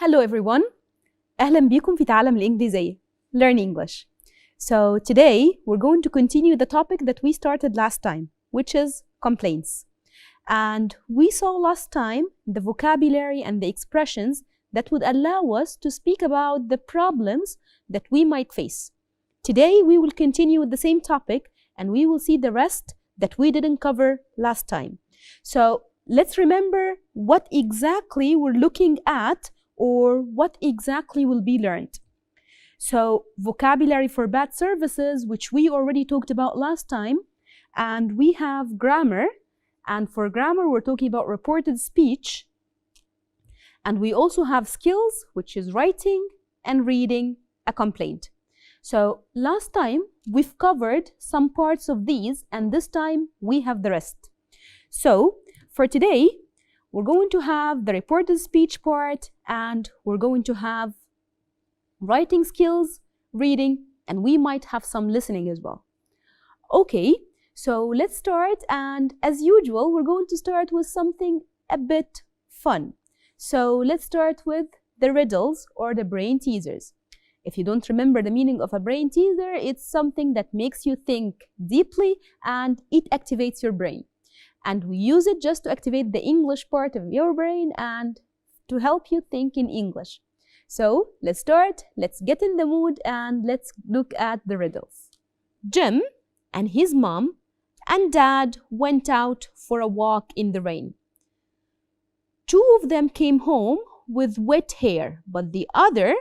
Hello everyone. أهلا بيكم في تعلم الإنجليزية. Learn English. So today we're going to continue the topic that we started last time, which is complaints. And we saw last time the vocabulary and the expressions that would allow us to speak about the problems that we might face. Today we will continue with the same topic and we will see the rest that we didn't cover last time. So let's remember what exactly we're looking at or what exactly will be learned. So vocabulary for bad services, which we already talked about last time, and we have grammar, and for grammar we're talking about reported speech, and we also have skills, which is writing and reading a complaint. So last time we've covered some parts of these, and this time we have the rest. So for today we're going to have the reported speech part, and we're going to have writing skills, reading, and we might have some listening as well. Okay, so let's start, and as usual, we're going to start with something a bit fun. So let's start with the riddles or the brain teasers. If you don't remember the meaning of a brain teaser, it's something that makes you think deeply and it activates your brain. And we use it just to activate the English part of your brain and to help you think in English. So let's start, let's get in the mood, and let's look at the riddles. Jim and his mom and dad went out for a walk in the rain. Two of them came home with wet hair, but the other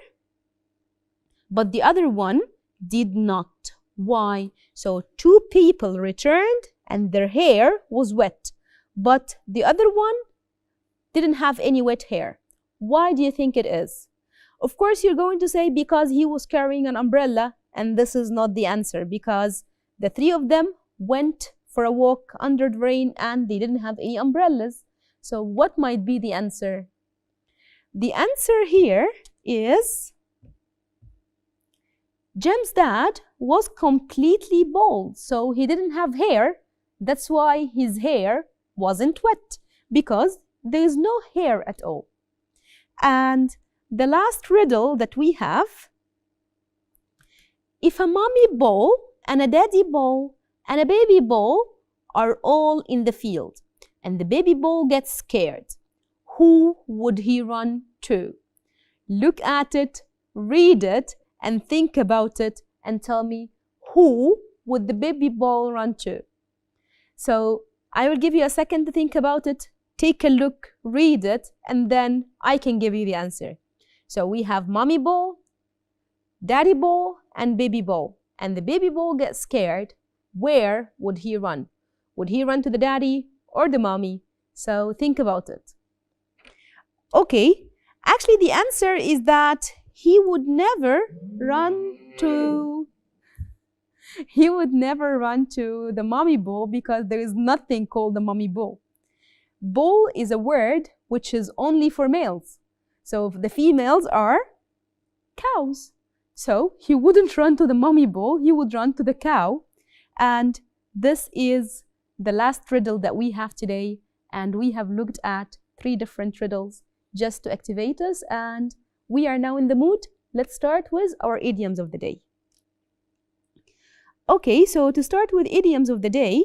one did not. Why? So two people returned and their hair was wet, but the other one didn't have any wet hair. Why do you think it is? Of course, you're going to say because he was carrying an umbrella, and this is not the answer, because the three of them went for a walk under the rain and they didn't have any umbrellas. So what might be the answer? The answer here is Jim's dad was completely bald, so he didn't have hair. That's why his hair wasn't wet, because there is no hair at all. And the last riddle that we have, if a mommy bull and a daddy bull and a baby bull are all in the field and the baby bull gets scared, who would he run to? Look at it, read it, and think about it and tell me, who would the baby bull run to? So I will give you a second to think about it, take a look, read it, and then I can give you the answer. So we have mommy bull, daddy bull, and baby bull. And the baby bull gets scared. Where would he run? Would he run to the daddy or the mommy? So think about it. Okay, actually the answer is that he would never run to the mommy bull, because there is nothing called the mommy bull. Bull is a word which is only for males. So the females are cows. So he wouldn't run to the mommy bull, he would run to the cow. And this is the last riddle that we have today. And we have looked at 3 different riddles just to activate us. And we are now in the mood. Let's start with our idioms of the day. Okay, so to start with idioms of the day,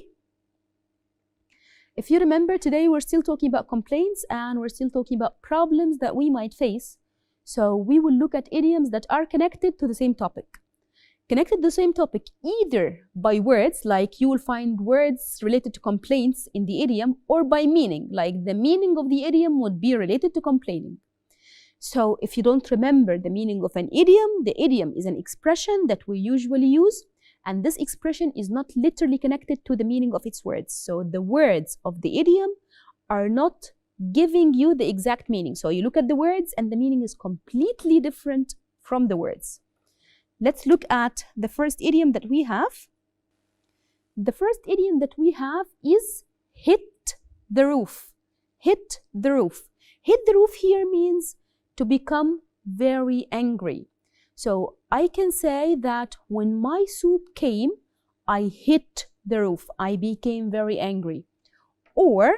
if you remember, today we're still talking about complaints and we're still talking about problems that we might face. So we will look at idioms that are connected to the same topic. Connected to the same topic either by words, like you will find words related to complaints in the idiom, or by meaning, like the meaning of the idiom would be related to complaining. So if you don't remember the meaning of an idiom, the idiom is an expression that we usually use, and this expression is not literally connected to the meaning of its words. So the words of the idiom are not giving you the exact meaning. So you look at the words and the meaning is completely different from the words. Let's look at the first idiom that we have. The first idiom that we have is hit the roof. Hit the roof. Hit the roof here means to become very angry. So I can say that when my soup came, I hit the roof. I became very angry. Or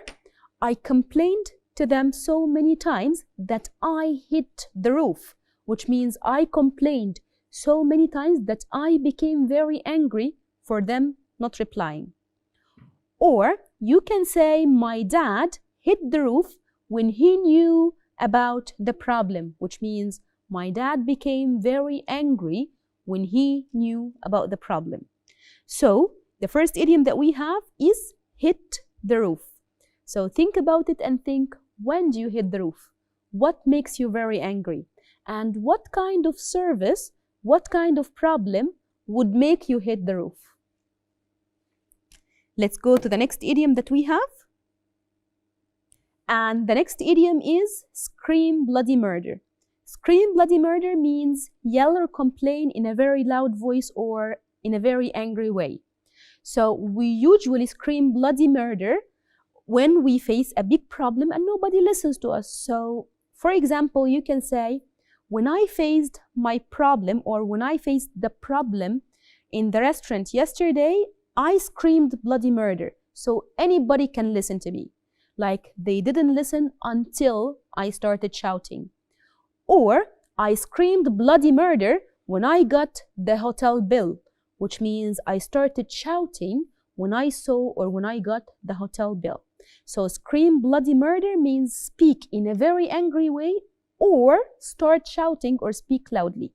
I complained to them so many times that I hit the roof, which means I complained so many times that I became very angry for them not replying. Or you can say, my dad hit the roof when he knew about the problem, which means my dad became very angry when he knew about the problem. So the first idiom that we have is hit the roof. So think about it and think, when do you hit the roof? What makes you very angry? And what kind of service, what kind of problem would make you hit the roof? Let's go to the next idiom that we have. And the next idiom is scream bloody murder. Scream bloody murder means yell or complain in a very loud voice or in a very angry way. So we usually scream bloody murder when we face a big problem and nobody listens to us. So for example, you can say, when I faced my problem or when I faced the problem in the restaurant yesterday, I screamed bloody murder. So anybody can listen to me. Like they didn't listen until I started shouting. Or I screamed bloody murder when I got the hotel bill, which means I started shouting when I saw or when I got the hotel bill. So scream bloody murder means speak in a very angry way or start shouting or speak loudly.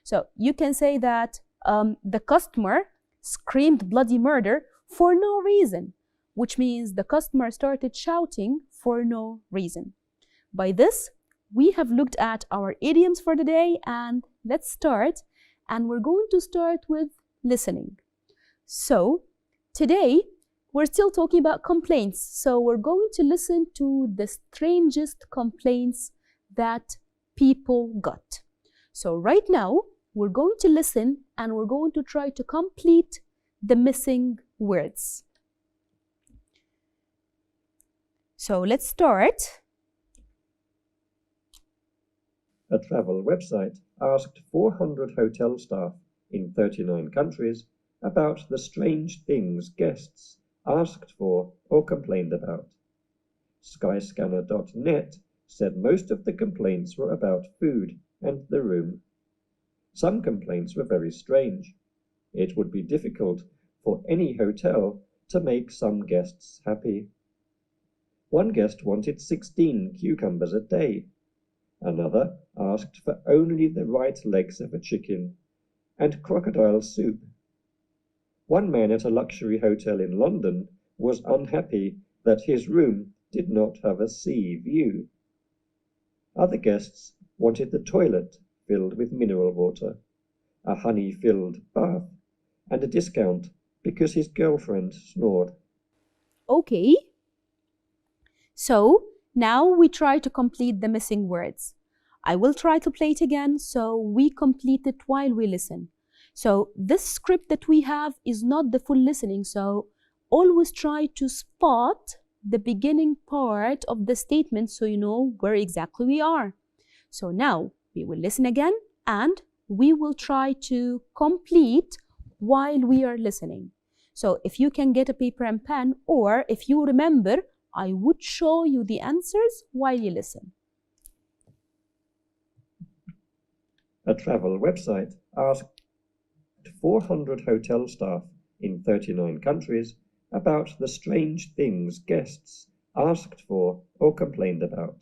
So you can say that the customer screamed bloody murder for no reason, which means the customer started shouting for no reason. By this, we have looked at our idioms for the day, and let's start. And we're going to start with listening. So today, we're still talking about complaints. So we're going to listen to the strangest complaints that people got. So right now, we're going to listen and we're going to try to complete the missing words. So let's start. A travel website asked 400 hotel staff in 39 countries about the strange things guests asked for or complained about. Skyscanner.net said most of the complaints were about food and the room. Some complaints were very strange. It would be difficult for any hotel to make some guests happy. One guest wanted 16 cucumbers a day. Another asked for only the right legs of a chicken and crocodile soup. One man at a luxury hotel in London was unhappy that his room did not have a sea view. Other guests wanted the toilet filled with mineral water, a honey-filled bath, and a discount because his girlfriend snored. Okay. So now we try to complete the missing words. I will try to play it again so we complete it while we listen. So this script that we have is not the full listening, so always try to spot the beginning part of the statement so you know where exactly we are. So now we will listen again and we will try to complete while we are listening. So if you can get a paper and pen, or if you remember, I would show you the answers while you listen. A travel website asked 400 hotel staff in 39 countries about the strange things guests asked for or complained about.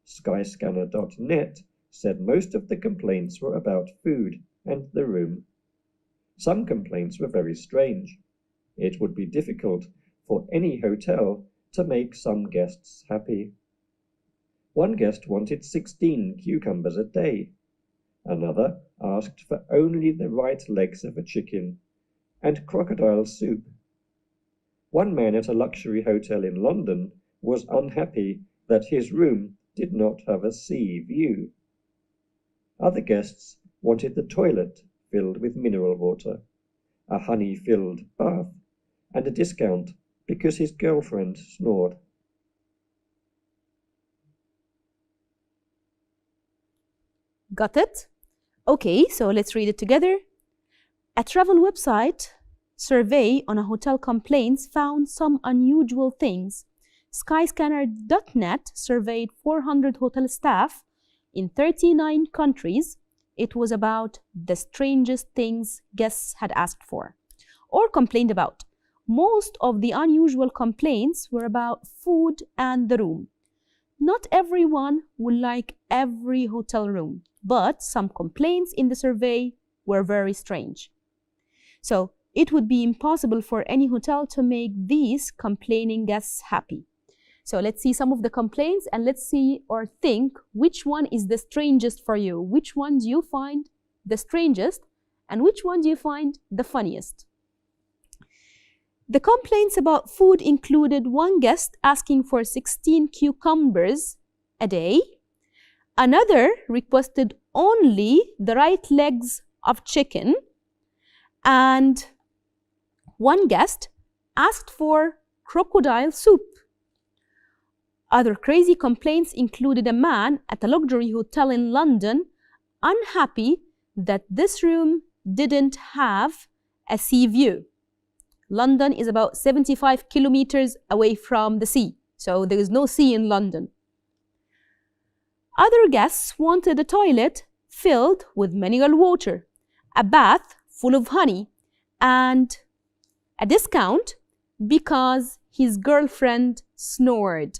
Skyscanner.net said most of the complaints were about food and the room. Some complaints were very strange. It would be difficult for any hotel to make some guests happy. One guest wanted 16 cucumbers a day. Another asked for only the right legs of a chicken and crocodile soup. One man at a luxury hotel in London was unhappy that his room did not have a sea view. Other guests wanted the toilet filled with mineral water, a honey-filled bath, and a discount because his girlfriend snored. Got it? Okay, so let's read it together. A travel website survey on a hotel complaints found some unusual things, Skyscanner.net surveyed 400 hotel staff in 39 countries. It was about the strangest things guests had asked for or complained about. Most of the unusual complaints were about food and the room. Not everyone will like every hotel room, but some complaints in the survey were very strange. So it would be impossible for any hotel to make these complaining guests happy. So let's see some of the complaints and let's see or think which one is the strangest for you. Which one do you find the strangest and which one do you find the funniest? The complaints about food included one guest asking for 16 cucumbers a day. Another requested only the right legs of chicken. And one guest asked for crocodile soup. Other crazy complaints included a man at a luxury hotel in London unhappy that this room didn't have a sea view. London is about 75 kilometers away from the sea, so there is no sea in London. Other guests wanted a toilet filled with mineral water, a bath full of honey, and a discount because his girlfriend snored.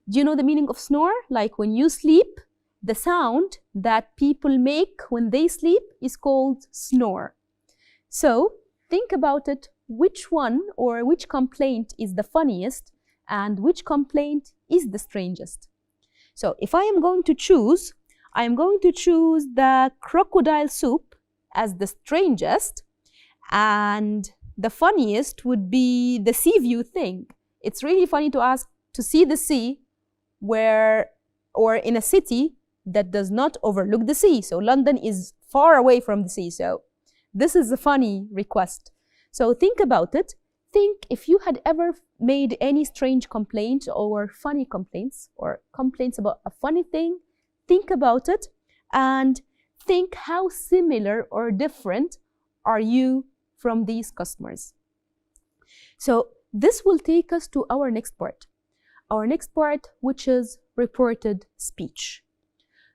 Do you know the meaning of snore? Like when you sleep, the sound that people make when they sleep is called snore. So think about it. Which one or which complaint is the funniest and which complaint is the strangest? So if I am going to choose, I am going to choose the crocodile soup as the strangest, and the funniest would be the sea view thing. It's really funny to ask to see the sea where or in a city that does not overlook the sea. So London is far away from the sea. So this is a funny request. So think about it. Think if you had ever made any strange complaint or funny complaints or complaints about a funny thing. Think about it and think how similar or different are you from these customers. So this will take us to our next part. Our next part, which is reported speech.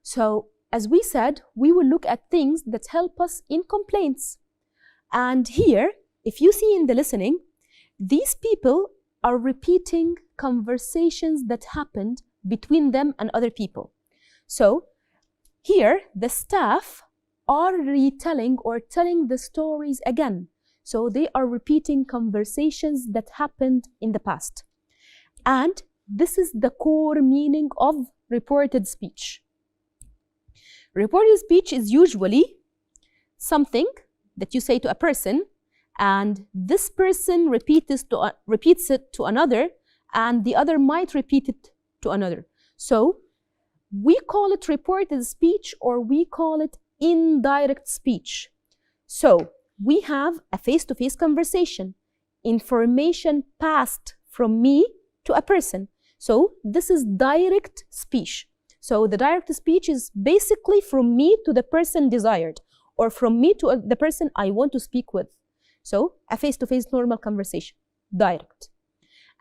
So as we said, we will look at things that help us in complaints. And here, if you see in the listening, these people are repeating conversations that happened between them and other people. So here, the staff are retelling or telling the stories again. So they are repeating conversations that happened in the past. And this is the core meaning of reported speech. Reported speech is usually something that you say to a person, and this person repeats it to another, and the other might repeat it to another. So we call it reported speech, or we call it indirect speech. So we have a face-to-face conversation, information passed from me to a person. So this is direct speech. So the direct speech is basically from me to the person desired, or from me to the person I want to speak with. So a face-to-face normal conversation, direct.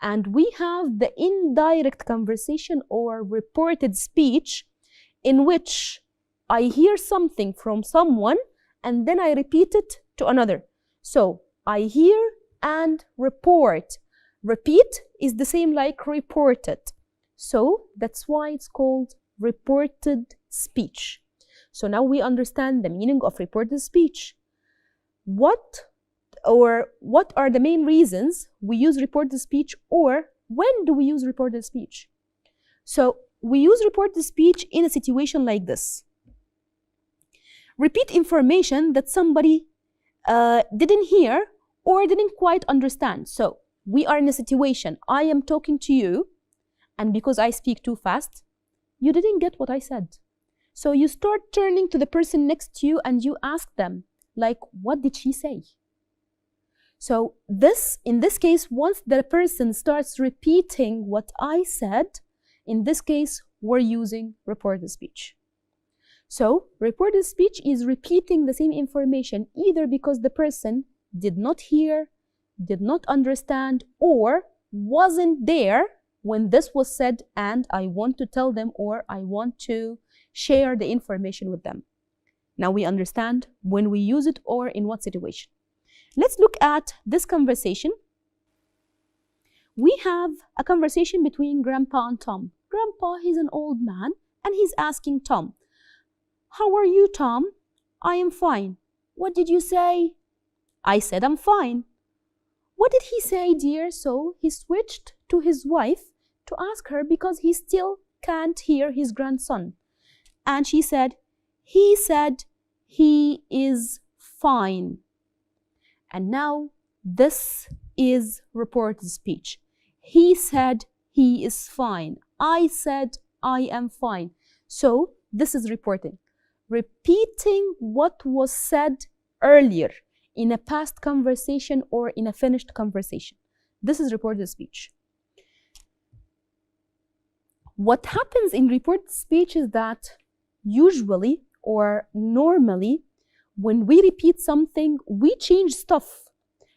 And we have the indirect conversation or reported speech, in which I hear something from someone and then I repeat it to another. So I hear and report. Repeat is the same like reported. So that's why it's called reported speech. So now we understand the meaning of reported speech. What are the main reasons we use reported speech, or when do we use reported speech? So we use reported speech in a situation like this. Repeat information that somebody didn't hear or didn't quite understand. So we are in a situation, I am talking to you, and because I speak too fast, you didn't get what I said. So you start turning to the person next to you and you ask them, like, what did she say? So in this case, once the person starts repeating what I said, in this case, we're using reported speech. So reported speech is repeating the same information, either because the person did not hear, did not understand, or wasn't there when this was said and I want to tell them or I want to share the information with them. Now we understand when we use it or in what situation. Let's look at this conversation. We have a conversation between Grandpa and Tom. Grandpa, he's an old man, and he's asking Tom, "How are you, Tom?" "I am fine." "What did you say?" "I said I'm fine." "What did he say, dear?" So he switched to his wife to ask her because he still can't hear his grandson. And she said, "He said he is fine." And now this is reported speech. He said he is fine. I said I am fine. So this is reporting. Repeating what was said earlier in a past conversation or in a finished conversation. This is reported speech. What happens in reported speech is that usually or normally when we repeat something, we change stuff.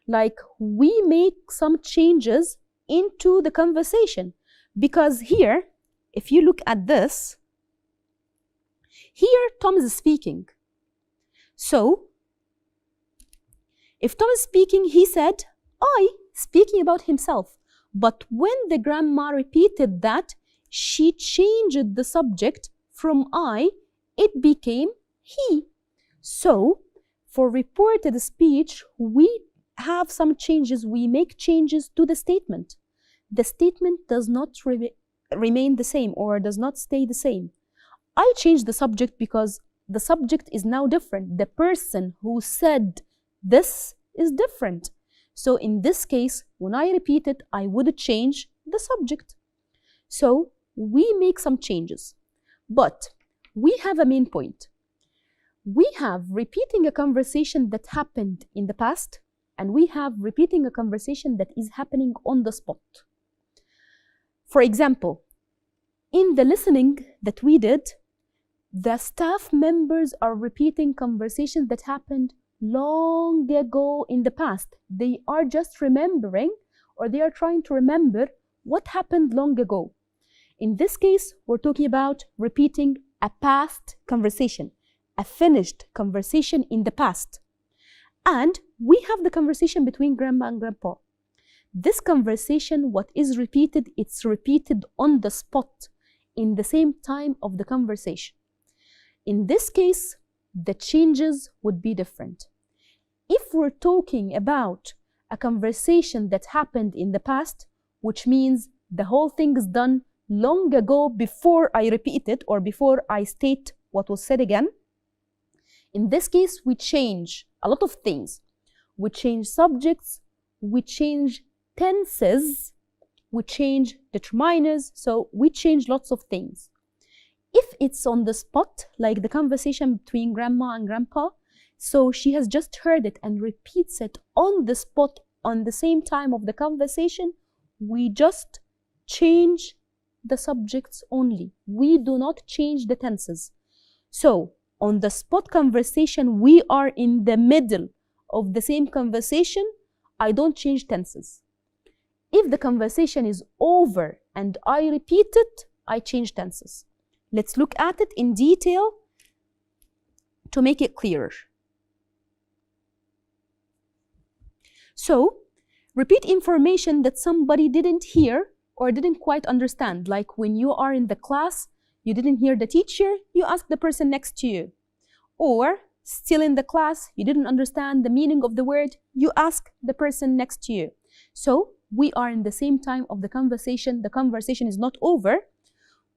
Like we make some changes into the conversation. Because here, if you look at this, here Tom is speaking. So, if Tom is speaking, he said, I, speaking about himself. But when the grandma repeated that, she changed the subject from I, it became he. So, for reported speech, we have some changes, we make changes to the statement. The statement does not remain the same or does not stay the same. I changed the subject because the subject is now different. The person who said this is different. So in this case, when I repeat it, I would change the subject. So we make some changes. But we have a main point. We have repeating a conversation that happened in the past, and we have repeating a conversation that is happening on the spot. For example, in the listening that we did, the staff members are repeating conversations that happened long ago in the past. They are just remembering, or they are trying to remember what happened long ago. In this case, we're talking about repeating a past conversation, a finished conversation in the past. And we have the conversation between grandma and grandpa. This conversation, what is repeated, it's repeated on the spot in the same time of the conversation. In this case, the changes would be different. If we're talking about a conversation that happened in the past, which means the whole thing is done long ago before I repeat it or before I state what was said again, in this case, we change a lot of things. We change subjects, we change tenses, we change determiners, so we change lots of things. If it's on the spot, like the conversation between grandma and grandpa, so she has just heard it and repeats it on the spot on the same time of the conversation, we just change the subjects only. We do not change the tenses. So, on the spot conversation, we are in the middle of the same conversation, I don't change tenses. If the conversation is over and I repeat it, I change tenses. Let's look at it in detail to make it clearer. So, repeat information that somebody didn't hear or didn't quite understand. Like when you are in the class, you didn't hear the teacher, you ask the person next to you. Or, still in the class, you didn't understand the meaning of the word, you ask the person next to you. So, we are in the same time of the conversation is not over.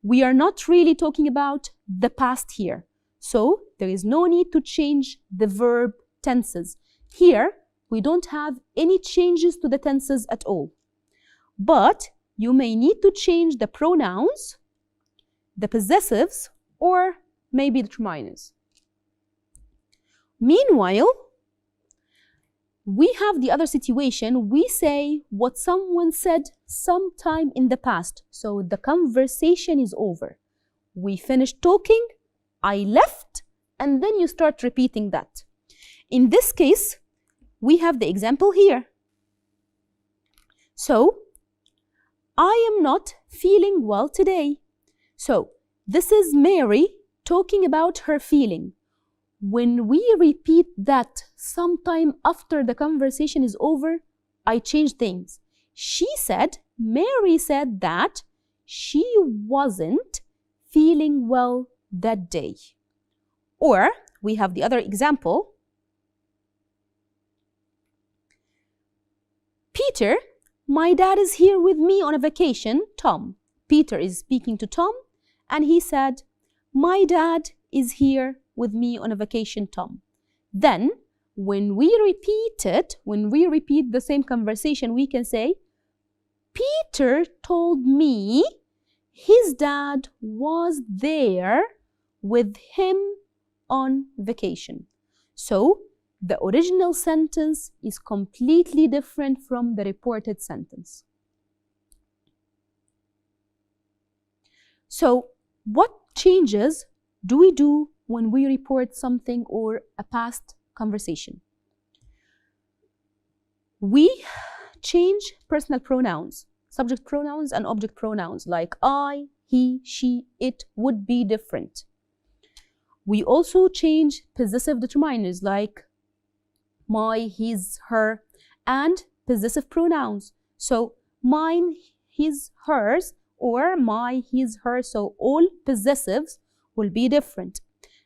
We are not really talking about the past here. So, there is no need to change the verb tenses. Here, we don't have any changes to the tenses at all. But, you may need to change the pronouns, the possessives, or maybe the determiners. Meanwhile, we have the other situation. We say what someone said sometime in the past. So the conversation is over. We finished talking, I left, and then you start repeating that. In this case, we have the example here. So, I am not feeling well today. So this is Mary talking about her feeling. When we repeat that sometime after the conversation is over, I change things. Mary said that she wasn't feeling well that day. Or we have the other example. Peter, my dad is here with me on a vacation, Tom. Peter is speaking to Tom, and he said, my dad is here with me on a vacation, Tom. Then, when we repeat the same conversation, we can say, Peter told me his dad was there with him on vacation. So, the original sentence is completely different from the reported sentence. So, what changes do we do when we report something or a past conversation? We change personal pronouns, subject pronouns and object pronouns like I, he, she, it would be different. We also change possessive determiners like my, his, her, and possessive pronouns. So mine, his, hers, or my, his, her. So all possessives will be different.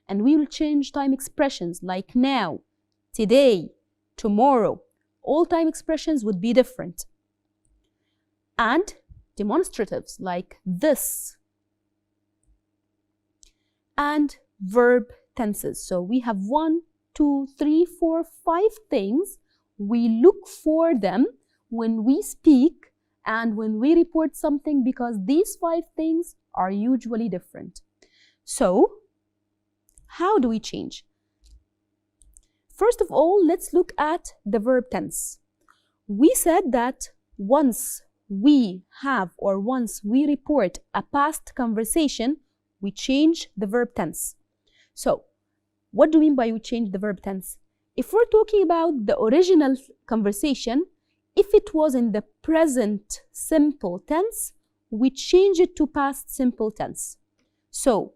And we will change time expressions like now, today, tomorrow. All time expressions would be different. And demonstratives like this. And verb tenses. So we have 1, 2, 3, 4, 5 things. We look for them when we speak and when we report something because these 5 things are usually different. So, how do we change? First of all, let's look at the verb tense. We said that once we have or once we report a past conversation, we change the verb tense. So, what do we mean by we change the verb tense? If we're talking about the original conversation, if it was in the present simple tense, we change it to past simple tense. So,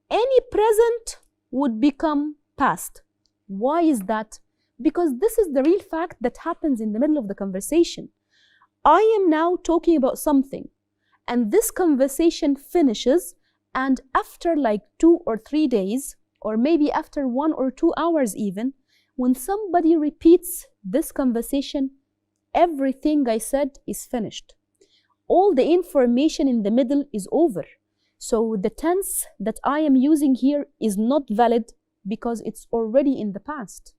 any present would become past. Why is that? Because this is the real fact that happens in the middle of the conversation. I am now talking about something, and this conversation finishes, and after like 2 or 3 days, or maybe after 1 or 2 hours even, when somebody repeats this conversation, everything I said is finished. All the information in the middle is over. So the tense that I am using here is not valid because it's already in the past.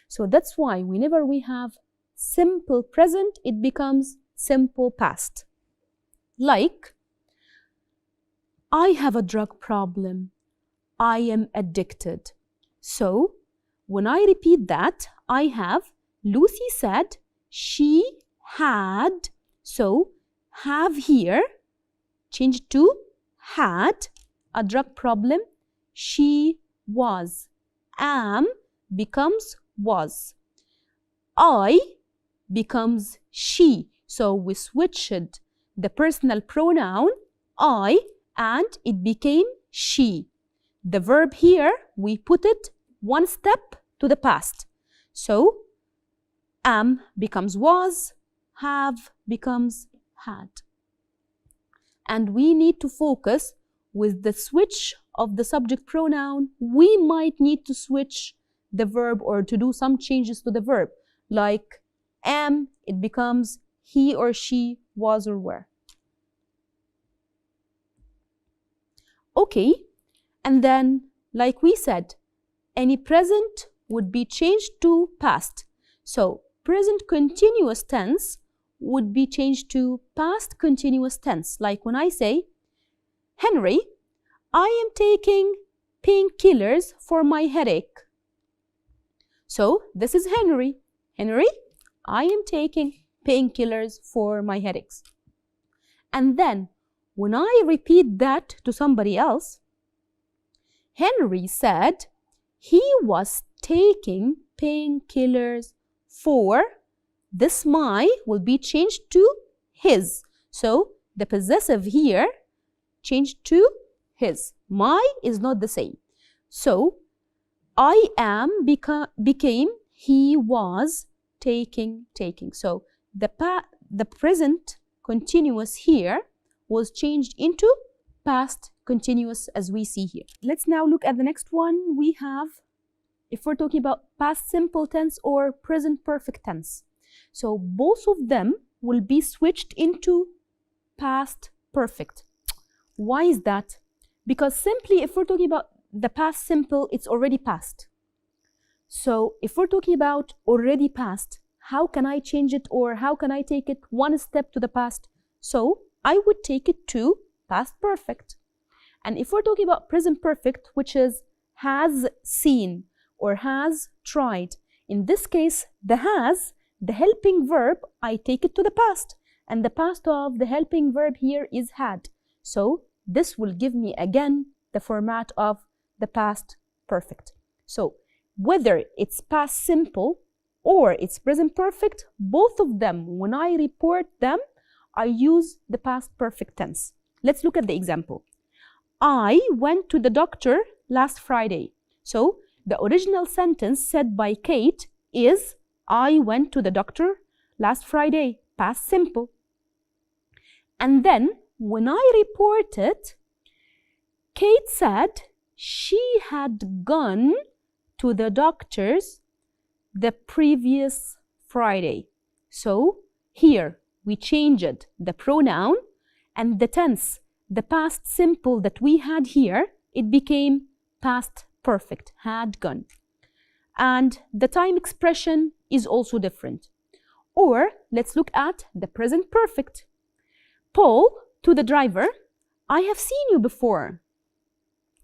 So that's why whenever we have simple present, it becomes simple past. Like, I have a drug problem. I am addicted. So, when I repeat that, I have Lucy said she had. So, have here, change to had a drug problem. She was. Am becomes was. I becomes she. So we switched the personal pronoun I and it became she. The verb here, we put it 1 step to the past. So am becomes was, have becomes had. And we need to focus with the switch of the subject pronoun. We might need to switch the verb or to do some changes to the verb. Like am, it becomes he or she was or were. Okay, and then like we said, any present would be changed to past. So present continuous tense would be changed to past continuous tense. Like when I say, Henry, I am taking painkillers for my headache. So this is Henry. Henry, I am taking painkillers for my headaches. And then when I repeat that to somebody else, Henry said he was taking painkillers for, this my will be changed to his. So the possessive here changed to his. My is not the same. So I am became he was taking. So the present continuous here was changed into past continuous as we see here. Let's now look at the next one. We have, if we're talking about past simple tense or present perfect tense. So both of them will be switched into past perfect. Why is that? Because simply if we're talking about the past simple, it's already past. So if we're talking about already past, how can I change it, or how can I take it one step to the past? So I would take it to past perfect. And if we're talking about present perfect, which is has seen or has tried, in this case, the has, the helping verb, I take it to the past. And the past of the helping verb here is had. So this will give me again the format of the past perfect. So whether it's past simple or it's present perfect, both of them, when I report them, I use the past perfect tense. Let's look at the example. I went to the doctor last Friday. So the original sentence said by Kate is I went to the doctor last Friday, past simple. And then when I report it, Kate said she had gone to the doctor's the previous Friday. So here we changed the pronoun and the tense, the past simple that we had here, it became past perfect, had gone. And the time expression is also different. Or let's look at the present perfect. Paul to the driver, I have seen you before.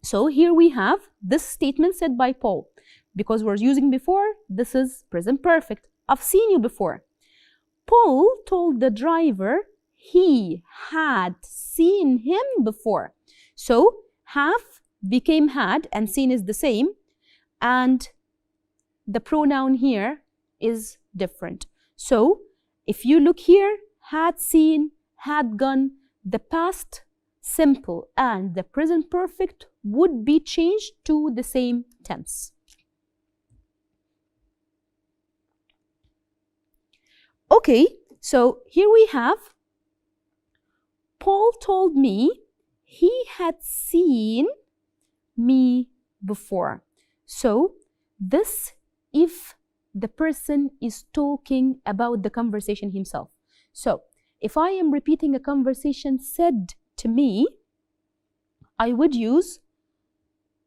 So here we have this statement said by Paul. Because we're using before, this is present perfect. I've seen you before. Paul told the driver he had seen him before. So have became had and seen is the same. And the pronoun here is different. So if you look here, had seen, had gone, the past simple and the present perfect would be changed to the same tense. Okay, so here we have Paul told me he had seen me before. So this if the person is talking about the conversation himself. So if I am repeating a conversation said to me, I would use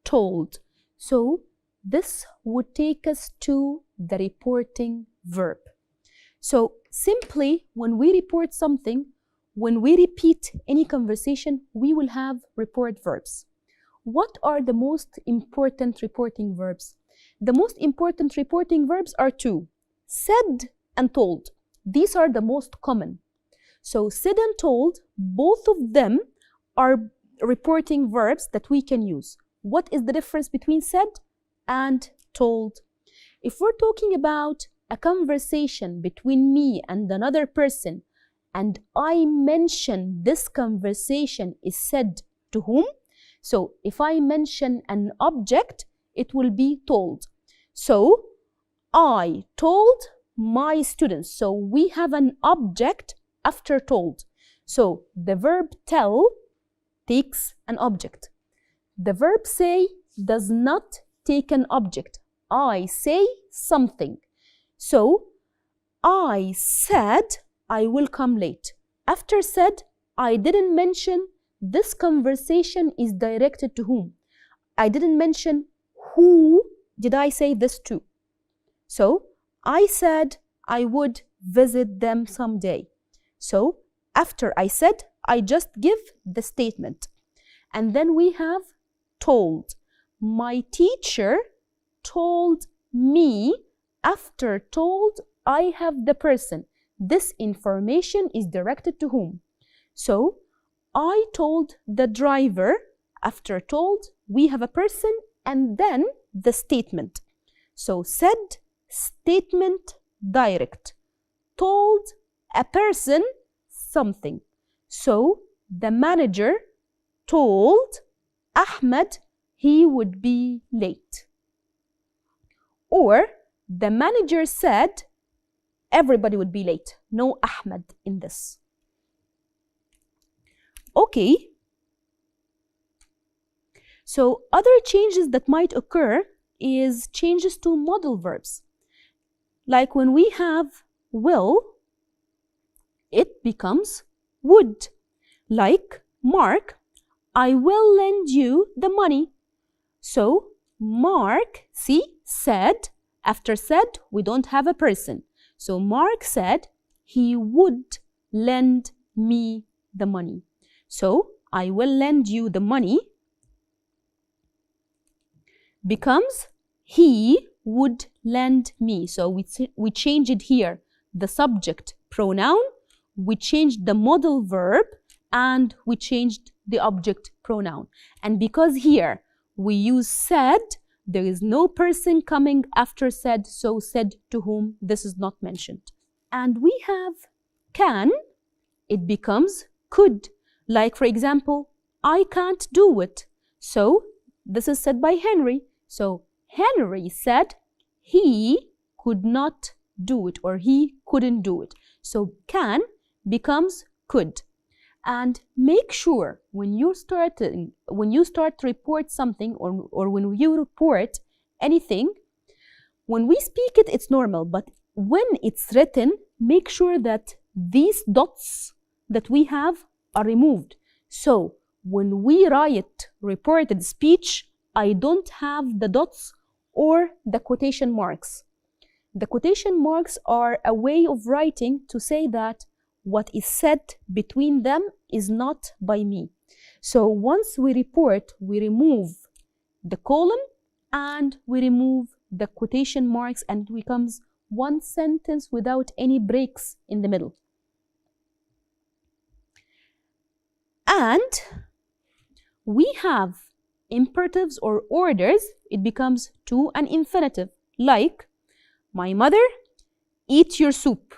told. So this would take us to the reporting verb. So simply when we report something, when we repeat any conversation, we will have report verbs. What are the most important reporting verbs? The most important reporting verbs are two, said and told. These are the most common. So said and told, both of them are reporting verbs that we can use. What is the difference between said and told? If we're talking about a conversation between me and another person, and I mention this conversation is said to whom? So if I mention an object, it will be told. So I told my students. So we have an object after told. So the verb tell takes an object. The verb say does not take an object. I say something. So I said I will come late. After said, I didn't mention this conversation is directed to whom. I didn't mention who did I say this to. So I said I would visit them someday. So after I said, I just give the statement. And then we have told. My teacher told me. After told, I have the person. This information is directed to whom? So I told the driver. After told, we have a person and then the statement. So said, statement, direct. Told a person something. So the manager told Ahmed he would be late. Or the manager said everybody would be late. No Ahmed in this. Okay. So other changes that might occur is changes to modal verbs. Like when we have will, it becomes would. Like Mark, I will lend you the money. So Mark, see, said, after said, we don't have a person. So Mark said he would lend me the money. So I will lend you the money becomes he would lend me. So we changed it here, the subject pronoun, we changed the modal verb, and we changed the object pronoun. And because here we use said, there is no person coming after said, so said to whom, this is not mentioned. And we have can, it becomes could. Like for example, I can't do it. So this is said by Henry. So Henry said he could not do it, or he couldn't do it. So can becomes could. And make sure when you start to report something, or when you report anything, when we speak it, it's normal. But when it's written, make sure that these dots that we have are removed. So when we write reported speech, I don't have the dots or the quotation marks. The quotation marks are a way of writing to say that what is said between them is not by me. So once we report, we remove the colon and we remove the quotation marks, and it becomes one sentence without any breaks in the middle. And we have imperatives or orders, it becomes to an infinitive. Like, my mother, eat your soup.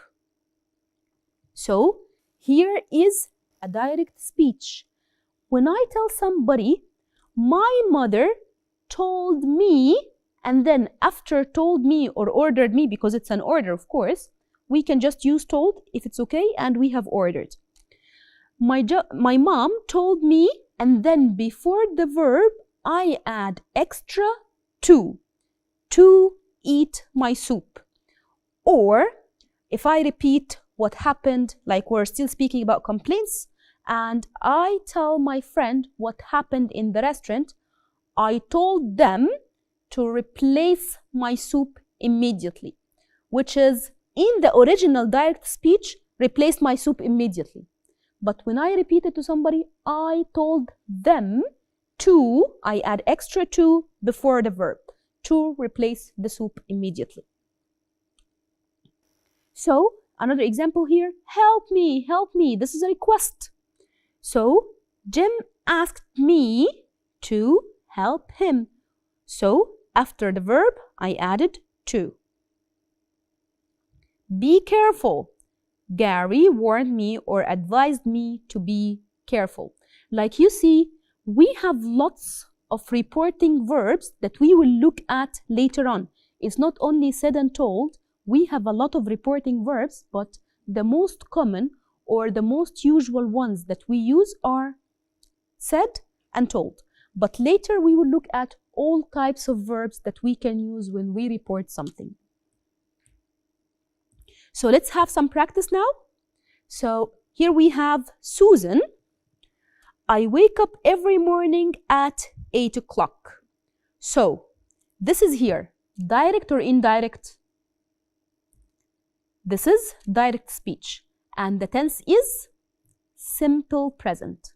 So here is a direct speech. When I tell somebody, my mother told me, and then after told me or ordered me, because it's an order, of course, we can just use told if it's okay, and we have ordered. My mom told me, and then before the verb, I add extra to eat my soup. Or if I repeat what happened, like we're still speaking about complaints, and I tell my friend what happened in the restaurant, I told them to replace my soup immediately, which is in the original direct speech, replace my soup immediately. But when I repeat it to somebody, I told them to, I add extra to before the verb, to replace the soup immediately. So, another example here, help me, this is a request. So, Jim asked me to help him. So, after the verb, I added to. Be careful. Gary warned me or advised me to be careful. Like you see, we have lots of reporting verbs that we will look at later on. It's not only said and told, we have a lot of reporting verbs, but the most common or the most usual ones that we use are said and told. But later we will look at all types of verbs that we can use when we report something. So let's have some practice now. So here we have Susan. I wake up every morning at 8 o'clock. So this is here, direct or indirect? This is direct speech, and the tense is simple present.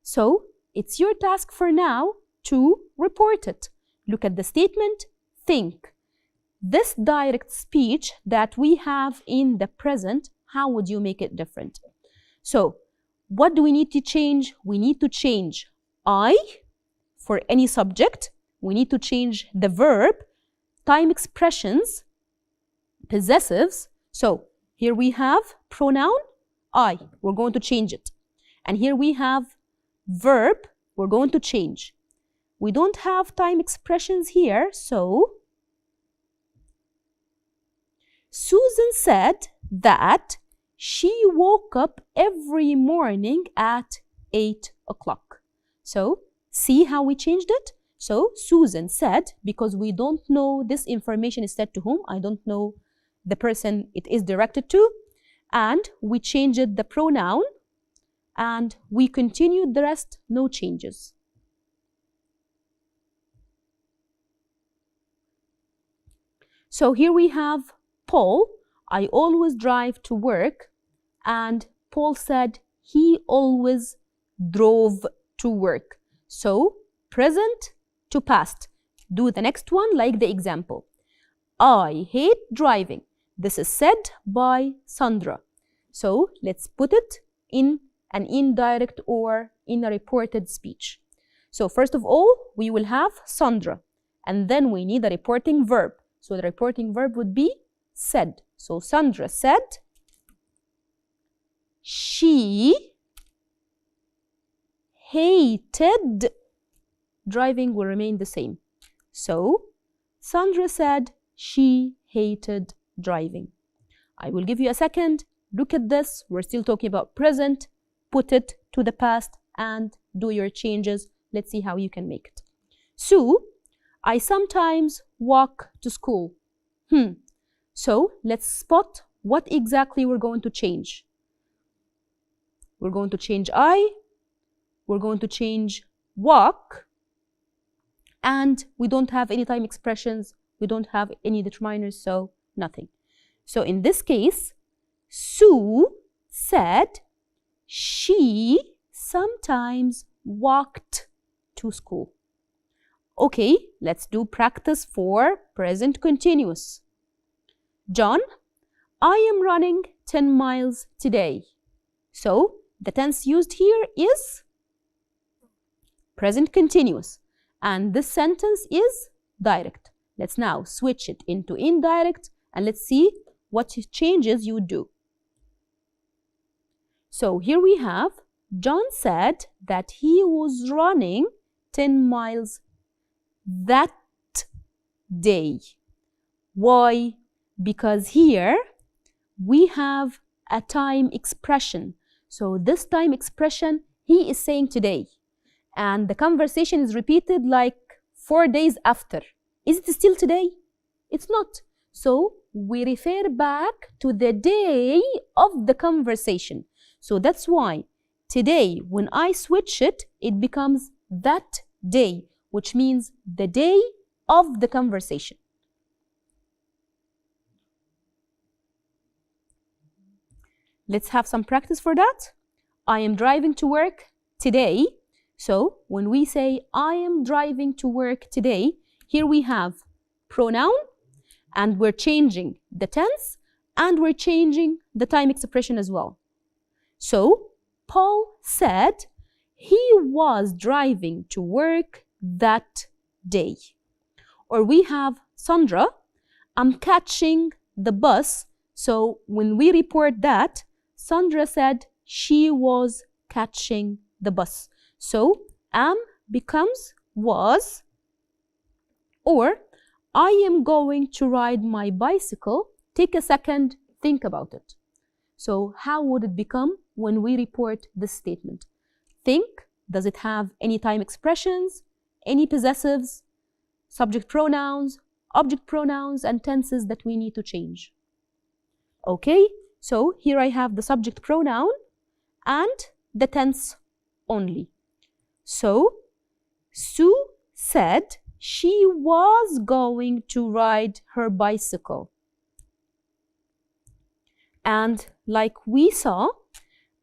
So it's your task for now to report it. Look at the statement, think. This direct speech that we have in the present, how would you make it different? So what do we need to change? We need to change I for any subject. We need to change the verb, time expressions, possessives. So here we have pronoun I. We're going to change it. And here we have verb, we're going to change. We don't have time expressions here, so Susan said that she woke up every morning at 8 o'clock. So see how we changed it? So Susan said, because we don't know this information is said to whom, I don't know the person it is directed to, and we changed the pronoun and we continued the rest, no changes. So here we have Paul, I always drive to work, and Paul said he always drove to work. So present to past. Do the next one like the example. I hate driving. This is said by Sandra. So let's put it in an indirect or in a reported speech. So first of all, we will have Sandra, and then we need a reporting verb. So the reporting verb would be said. So Sandra said, she hated driving will remain the same. So Sandra said she hated driving. I will give you a second. Look at this. We're still talking about present. Put it to the past and do your changes. Let's see how you can make it. Sue, I sometimes walk to school. So let's spot what exactly we're going to change. We're going to change I. We're going to change walk. And we don't have any time expressions. We don't have any determiners, so nothing. So in this case, Sue said she sometimes walked to school. Okay, let's do practice for present continuous. John, I am running 10 miles today. So the tense used here is present continuous. And this sentence is direct. Let's now switch it into indirect and let's see what changes you do. So here we have, John said that he was running 10 miles that day. Why? Because here we have a time expression. So this time expression, he is saying today. And the conversation is repeated like 4 days after. Is it still today? It's not. So we refer back to the day of the conversation. So that's why today, when I switch it, it becomes that day, which means the day of the conversation. Let's have some practice for that. I am driving to work today. So when we say I am driving to work today, here we have pronoun and we're changing the tense and we're changing the time expression as well. So Paul said he was driving to work that day. Or we have Sandra, I'm catching the bus. So when we report that, Sandra said she was catching the bus. So am becomes was, or I am going to ride my bicycle. Take a second, think about it. So how would it become when we report this statement? Think, does it have any time expressions, any possessives, subject pronouns, object pronouns, and tenses that we need to change? Okay, so here I have the subject pronoun and the tense only. So Sue said she was going to ride her bicycle. And like we saw,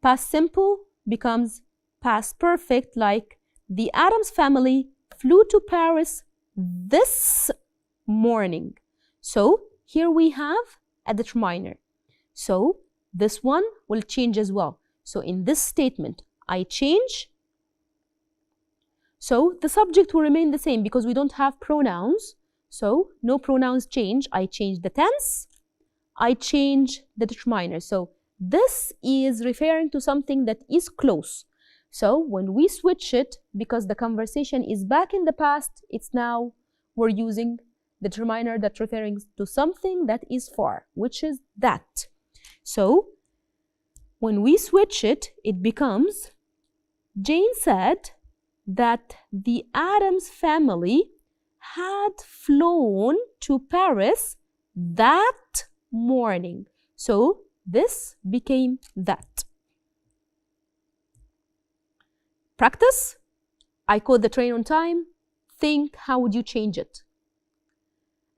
past simple becomes past perfect, like the Adams family flew to Paris this morning. So here we have a determiner. So this one will change as well. So in this statement, I change. So the subject will remain the same because we don't have pronouns. So no pronouns change. I change the tense. I change the determiner. So this is referring to something that is close. So when we switch it, because the conversation is back in the past, it's now we're using the determiner that's referring to something that is far, which is that. So when we switch it, it becomes, Jane said that the Adams family had flown to Paris that morning. So this became that. Practice. I caught the train on time. Think, how would you change it?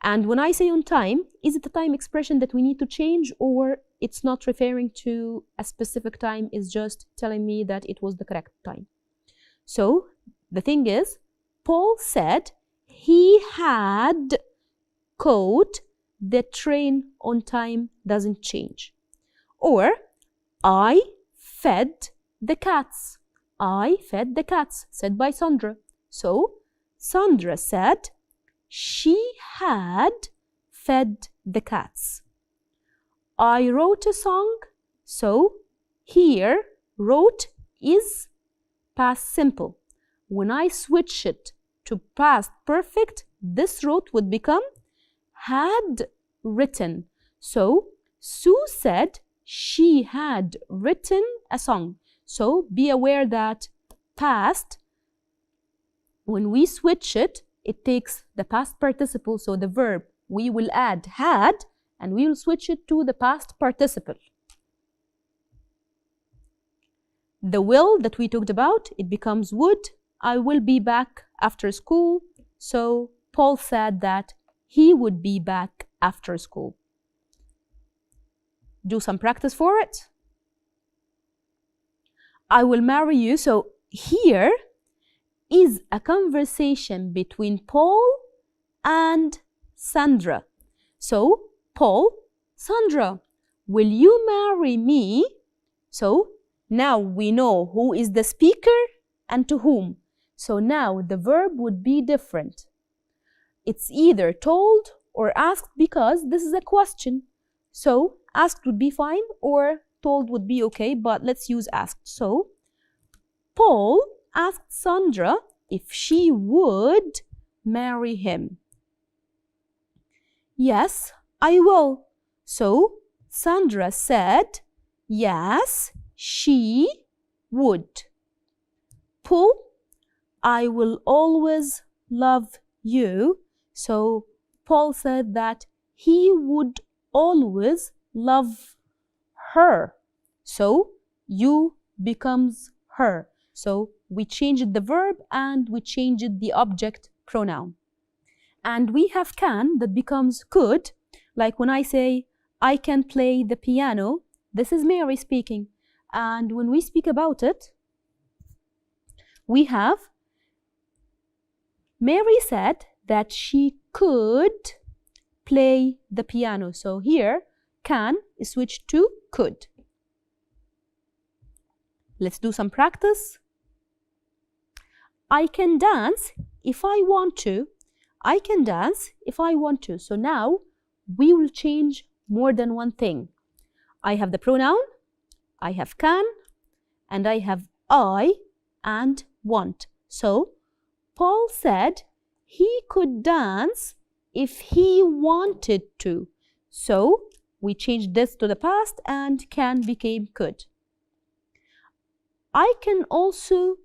And when I say on time, is it a time expression that we need to change, or it's not referring to a specific time, it's just telling me that it was the correct time? So the thing is, Paul said he had caught the train on time doesn't change. Or I fed the cats. I fed the cats, said by Sandra. So Sandra said she had fed the cats. I wrote a song. So here wrote is past simple. When I switch it to past perfect, this wrote would become had written. So Sue said she had written a song. So be aware that past, when we switch it, it takes the past participle, so the verb, we will add had, and we will switch it to the past participle. The will that we talked about, it becomes would. I will be back after school. So Paul said that he would be back after school. Do some practice for it. I will marry you. So here is a conversation between Paul and Sandra. So Paul, Sandra, will you marry me? So now we know who is the speaker and to whom. So now the verb would be different. It's either told or asked because this is a question. So asked would be fine or told would be okay, but let's use asked. So Paul asked Sandra if she would marry him. Yes, I will. So Sandra said, yes, she would. Paul, I will always love you. So Paul said that he would always love her. So you becomes her. So we changed the verb and we changed the object pronoun. And we have can that becomes could. Like when I say, I can play the piano, this is Mary speaking. And when we speak about it, we have Mary said that she could play the piano. So here, can is switched to could. Let's do some practice. I can dance if I want to. I can dance if I want to. So now we will change more than one thing. I have the pronoun, I have can, and I have I and want. So Paul said he could dance if he wanted to. So we changed this to the past and can became could. I can also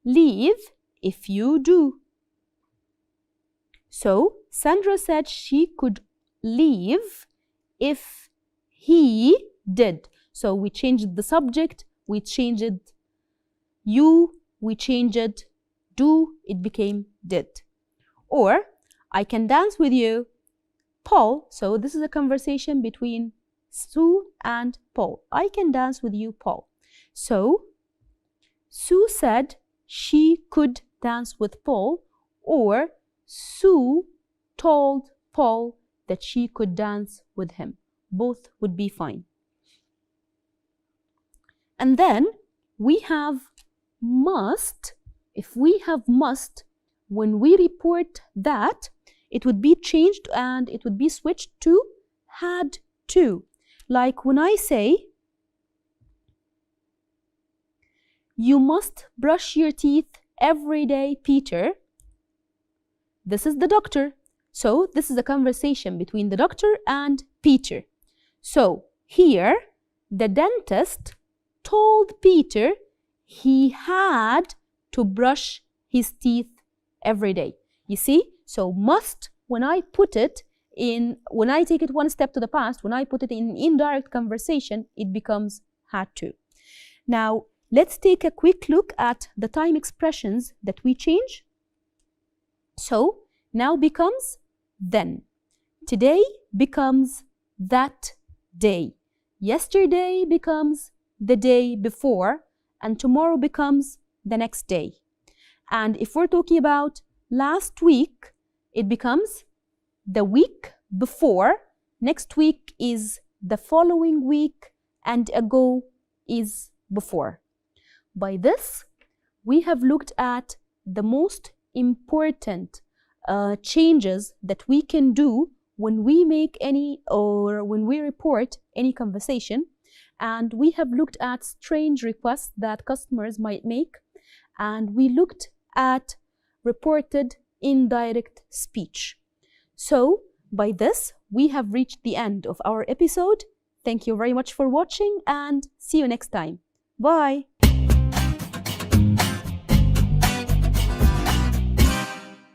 leave if you do. So Sandra said she could leave if he did. So we changed the subject, we changed you, we changed do, it became did. Or I can dance with you, Paul. So this is a conversation between Sue and Paul. I can dance with you, Paul. So Sue said she could dance with Paul, or Sue told Paul that she could dance with him. Both would be fine. And then we have must. If we have must, when we report that, it would be changed and it would be switched to had to. Like when I say, You must brush your teeth every day, Peter. This is the doctor. So this is a conversation between the doctor and Peter. So here, the dentist told Peter he had to brush his teeth every day. You see? So must, when I take it one step to the past, when I put it in indirect conversation, it becomes had to. Now, let's take a quick look at the time expressions that we change. So, now becomes then. Today becomes that day. Yesterday becomes the day before, and tomorrow becomes the next day. And if we're talking about last week, it becomes the week before, next week is the following week, and ago is before. By this, we have looked at the most important changes that we can do when we make any or when we report any conversation, and we have looked at strange requests that customers might make, and we looked at reported indirect speech. So by this, we have reached the end of our episode. Thank you very much for watching, and see you next time. Bye.